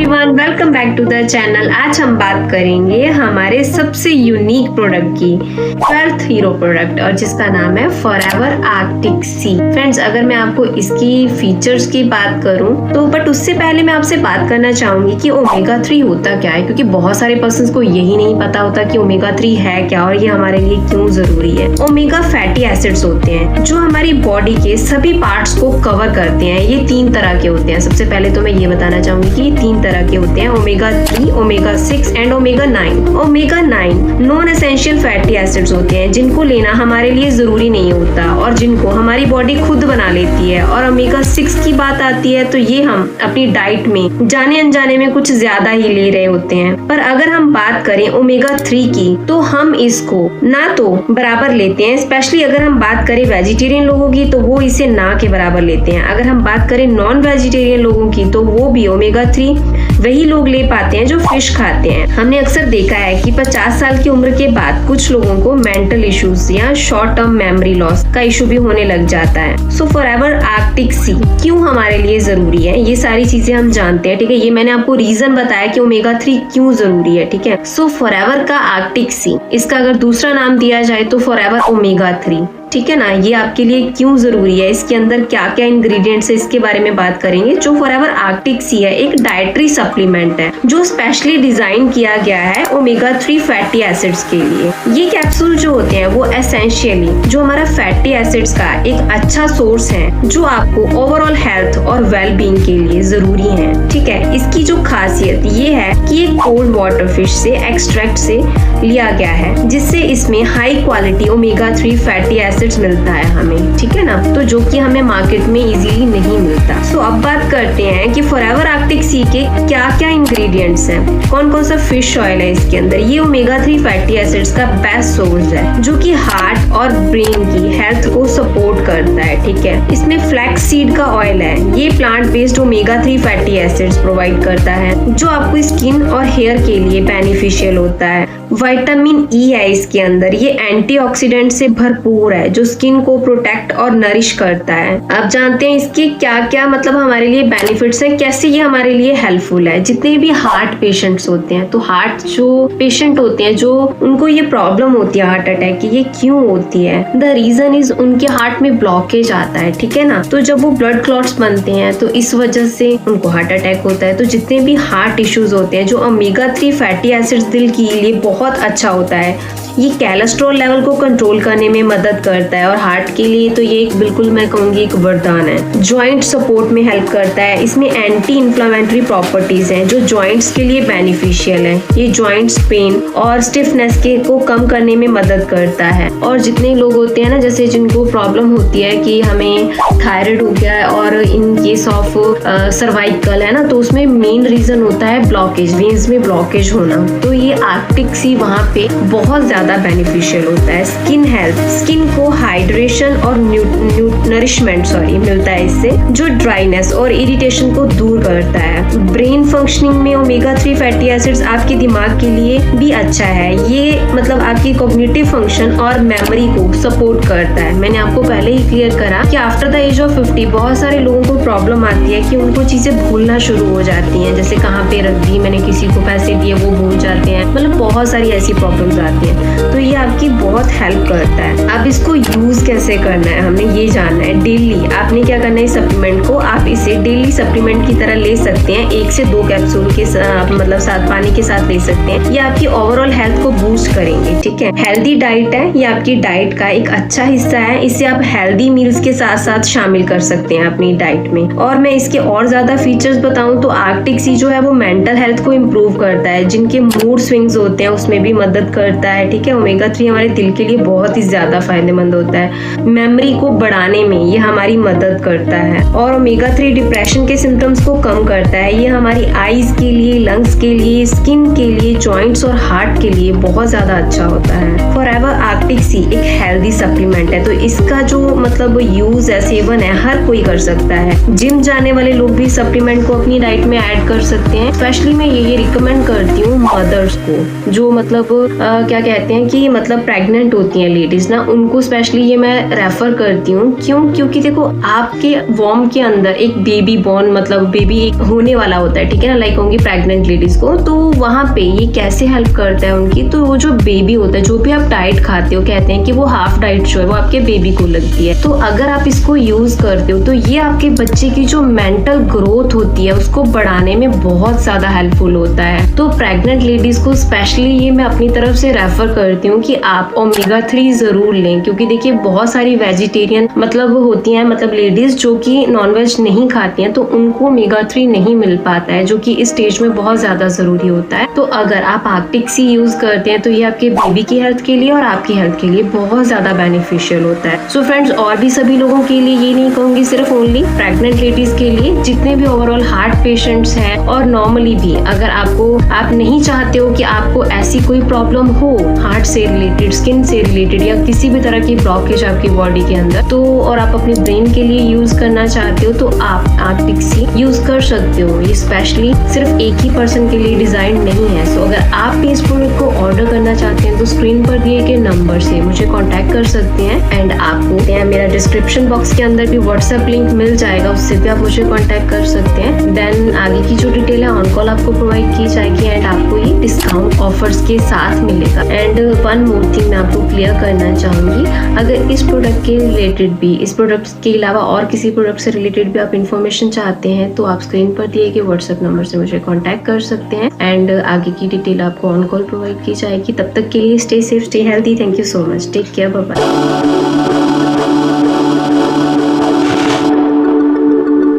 Everyone, welcome back to the channel. आज हम बात करेंगे हमारे सबसे यूनिक प्रोडक्ट की, 12th हीरो प्रोडक्ट, और जिसका नाम है फॉरएवर आर्कटिक सी। फ्रेंड्स, अगर मैं आपको इसकी फीचर्स की बात करूं तो बट उससे पहले मैं आपसे बात करना चाहूंगी कि ओमेगा 3 होता क्या है, क्योंकि बहुत सारे पर्सन्स को यही नहीं पता होता कि ओमेगा 3 है क्या और ये हमारे लिए क्यों जरूरी है। ओमेगा फैटी एसिड्स होते हैं जो हमारी बॉडी के सभी पार्ट्स को कवर करते हैं। ये 3 तरह के होते हैं। सबसे पहले तो मैं ये बताना चाहूंगी कि 3 तरह के होते हैं, omega 3, omega 6 and omega 9। Omega 9 non essential fatty acids होते हैं जिनको लेना हमारे लिए जरूरी नहीं होता और जिनको हमारी बॉडी खुद बना लेती है। और ओमेगा 6 की बात आती है तो ये हम अपनी डाइट में जाने अनजाने में कुछ ज्यादा ही ले रहे होते हैं। पर अगर हम बात करें ओमेगा 3 की तो हम इसको ना तो बराबर लेते हैं, स्पेशली अगर हम बात करें वेजिटेरियन लोगों की तो वो इसे ना के बराबर लेते हैं। अगर हम बात करें नॉन वेजिटेरियन लोगों की तो वो भी ओमेगा 3 वही लोग ले पाते हैं जो फिश खाते हैं। हमने अक्सर देखा है कि 50 साल की उम्र के बाद कुछ लोगों को मेंटल इश्यूज या शॉर्ट टर्म मेमोरी लॉस का इशू भी होने लग जाता है। सो फॉरएवर आर्कटिक सी क्यों हमारे लिए जरूरी है, ये सारी चीजें हम जानते हैं। ठीक है, ये मैंने आपको रीजन बताया कि ओमेगा 3 क्यों जरूरी है। ठीक है, सो फॉरएवर का आर्कटिक सी, इसका अगर दूसरा नाम दिया जाए तो फॉरएवर ओमेगा 3। ठीक है ना, ये आपके लिए क्यों जरूरी है, इसके अंदर क्या क्या इंग्रेडिएंट्स है, इसके बारे में बात करेंगे। जो फॉरएवर आर्कटिक सी है एक डाइटरी सप्लीमेंट है जो स्पेशली डिजाइन किया गया है ओमेगा 3 फैटी एसिड्स के लिए। ये कैप्सूल जो होते हैं वो एसेंशियली जो हमारा फैटी एसिड्स का एक अच्छा सोर्स है जो आपको ओवरऑल हेल्थ और वेलबींग के लिए जरूरी है। ठीक है, इसकी जो खासियत ये है कि ये कोल्ड वाटर फिश से एक्सट्रैक्ट से लिया गया है जिससे इसमें high quality omega 3 fatty acids मिलता है हमें। ठीक है ना, तो जो कि हमें मार्केट में इजीली नहीं मिलता। सो अब बात करते हैं कि फॉरएवर आर्कटिक सी के क्या क्या इंग्रेडिएंट्स हैं, कौन कौन सा फिश ऑयल है इसके अंदर। ये ओमेगा 3 फैटी एसिड्स का बेस्ट सोर्स है जो कि हार्ट और ब्रेन की हेल्थ को सपोर्ट करता है। ठीक है, इसमें फ्लैक्स सीड का ऑयल है, ये plant based omega 3 fatty acids provide करता है जो आपको स्किन और हेयर के लिए बेनिफिशियल होता है। विटामिन ई है इसके अंदर, ये एंटीऑक्सीडेंट से भरपूर है जो स्किन को प्रोटेक्ट और नरिश करता है। आप जानते हैं इसके क्या क्या मतलब हमारे लिए बेनिफिट्स हैं, कैसे ये हमारे लिए हेल्पफुल है। जितने भी हार्ट पेशेंट्स होते हैं, तो हार्ट जो पेशेंट होते हैं जो उनको ये प्रॉब्लम होती है हार्ट अटैक की, ये क्यों होती है, द रीजन इज उनके हार्ट में ब्लॉकेज आता है। ठीक है ना, तो जब वो ब्लड क्लॉट्स बनते हैं तो इस वजह से उनको हार्ट अटैक होता है। तो जितने भी हार्ट इश्यूज होते हैं, जो ओमेगा 3 फैटी एसिड्स दिल के लिए बहुत अच्छा होता है। ये कोलेस्ट्रॉल लेवल को कंट्रोल करने में मदद करता है और हार्ट के लिए तो ये एक बिल्कुल मैं कहूंगी एक वरदान है। जॉइंट सपोर्ट में हेल्प करता है, इसमें एंटी इन्फ्लेमेटरी प्रॉपर्टीज हैं जो जॉइंट्स के लिए बेनिफिशियल है। ये जॉइंट्स पेन और स्टिफनेस के को कम करने में मदद करता है। और जितने लोग होते हैं ना, जैसे जिनको प्रॉब्लम होती है कि हमें थायराइड हो गया है और इन केस ऑफ सर्वाइकल है ना, तो उसमें मेन रीजन होता है ब्लॉकेज, वेन्स में ब्लॉकेज होना। तो ये आर्कटिक सी वहाँ पे बहुत ज्यादा बेनिफिशियल होता है। स्किन हेल्थ, स्किन को हाइड्रेशन और नरिशमेंट मिलता है इससे, जो ड्राइनेस और इरिटेशन को दूर करता है। ब्रेन फंक्शनिंग में ओमेगा 3 फैटी एसिड्स आपके दिमाग के लिए भी अच्छा है। ये मतलब आपकी कॉग्निटिव फंक्शन और मेमोरी को सपोर्ट करता है। मैंने आपको पहले ही क्लियर करा कि आफ्टर द एज ऑफ 50 बहुत सारे लोगों को प्रॉब्लम आती है कि उनको चीजें भूलना शुरू हो जाती हैं, जैसे कहाँ पे रख दी मैंने, किसी को पैसे दिए वो भूल जाते हैं, मतलब बहुत सारी ऐसी प्रॉब्लम्स आती हैं। तो ये आपकी बहुत हेल्प करता है। अब इसको यूज कैसे करना है हमने ये जानना है। डेली आपने क्या करना है, सप्लीमेंट को आप इसे डेली सप्लीमेंट की तरह ले सकते हैं। 1 से 2 कैप्सूल के मतलब साथ पानी के साथ ले सकते हैं। ये आपकी ओवरऑल हेल्थ को बूस्ट करेंगे। ठीक है, हेल्दी डाइट है, ये आपकी डाइट का एक अच्छा हिस्सा है। इसे आप हेल्दी मील्स के साथ साथ शामिल कर सकते हैं अपनी डाइट में। और मैं इसके और ज्यादा फीचर्स बताऊं तो आर्कटिक सी जो है वो मेंटल हेल्थ को इम्प्रूव करता है, जिनके मूड स्विंग्स होते हैं उसमें भी मदद करता है। ठीक है, ओमेगा 3 हमारे दिल के लिए बहुत ही ज्यादा फायदेमंद होता है। मेमोरी को बढ़ाने में ये हमारी मदद करता है। और ओमेगा 3 डिप्रेशन के सिम्टम्स को कम करता है। ये हमारी आईज के लिए, लंग्स के लिए, स्किन के लिए, जॉइंट्स और हार्ट के लिए बहुत ज्यादा अच्छा होता है। फॉरएवर आर्कटिक सी एक हेल्दी सप्लीमेंट है, तो इसका जो मतलब यूज है, सेवन है, हर कोई कर सकता है। जिम जाने वाले लोग भी सप्लीमेंट को अपनी डाइट में ऐड कर सकते हैं। स्पेशली मैं ये रिकमेंड करती हूँ मदर्स को, जो मतलब क्या कहते हैं कि मतलब प्रेग्नेंट होती हैं लेडीज ना, उनको स्पेशली ये मैं रेफर करती हूँ। क्यों? क्योंकि देखो आपके वॉर्म के अंदर अंदर एक बेबी बॉर्न, मतलब बेबी एक होने वाला होता है, ठीक है ना, लाइक होंगी प्रेग्नेंट लेडीज को, तो वहाँ पे ये कैसे हेल्प करता है उनकी। तो वो जो बेबी होता है, जो भी आप डाइट खाते हो, कहते हैं कि वो हाफ डाइट जो है वो आपके बेबी को लगती है। तो अगर आप इसको यूज करते हो तो ये आपके बच्चे की जो मेंटल ग्रोथ होती है उसको बढ़ाने में बहुत ज्यादा हेल्पफुल होता है। तो प्रेग्नेंट लेडीज को स्पेशली ये मैं अपनी तरफ से रेफर करती हूँ कि आप ओमेगा 3 जरूर लें, क्योंकि देखिए बहुत सारी वेजिटेरियन मतलब होती हैं, मतलब लेडीज जो कि नॉनवेज नहीं खाती हैं, तो उनको ओमेगा 3 नहीं मिल पाता है, जो कि इस स्टेज में बहुत ज्यादा जरूरी होता है। तो अगर आप आर्कटिक सी यूज करते हैं तो ये आपके बेबी की हेल्थ के लिए और आपकी हेल्थ के लिए बहुत ज्यादा बेनिफिशियल होता है। सो फ्रेंड्स, और भी सभी लोगों के लिए, ये नहीं कहूंगी सिर्फ ओनली प्रेग्नेंट लेडीज के लिए, जितने भी ओवरऑल हार्ट पेशेंट्स हैं और नॉर्मली भी अगर आप नहीं चाहते हो कि आपको ऐसी कोई प्रॉब्लम हो हार्ट से रिलेटेड, स्किन से रिलेटेड या किसी भी तरह की ब्लॉकेज आपकी बॉडी के अंदर, तो और आप अपने ब्रेन के लिए यूज करना चाहते हो तो आप आर्कटिक सी यूज कर सकते हो। ये स्पेशली सिर्फ एक ही पर्सन के लिए डिजाइन नहीं है। सो अगर आप भी इस प्रोडक्ट को ऑर्डर करना चाहते हैं तो स्क्रीन पर दिए गए नंबर से मुझे कांटेक्ट कर सकते हैं एंड आपको मेरा डिस्क्रिप्शन बॉक्स के अंदर भी व्हाट्सएप लिंक मिल जाएगा, उससे भी आप मुझे कांटेक्ट कर सकते हैं। देन आगे की जो डिटेल है ऑन कॉल आपको प्रोवाइड की जाएगी एंड आपको ये डिस्काउंट ऑफर्स के साथ मिलेगा। एंड वन मोर थिंग मैं आपको क्लियर करना चाहूंगी, अगर इस प्रोडक्ट के रिलेटेड भी, इस प्रोडक्ट के अलावा और किसी प्रोडक्ट से रिलेटेड भी आप इन्फॉर्मेशन चाहते हैं तो आप स्क्रीन पर दिए गए व्हाट्सएप नंबर से मुझे कांटेक्ट कर सकते हैं एंड आगे की डिटेल आपको ऑन कॉल प्रोवाइड की जाएगी। तब तक के लिए stay safe, stay healthy. Thank you so much, take care, bye bye.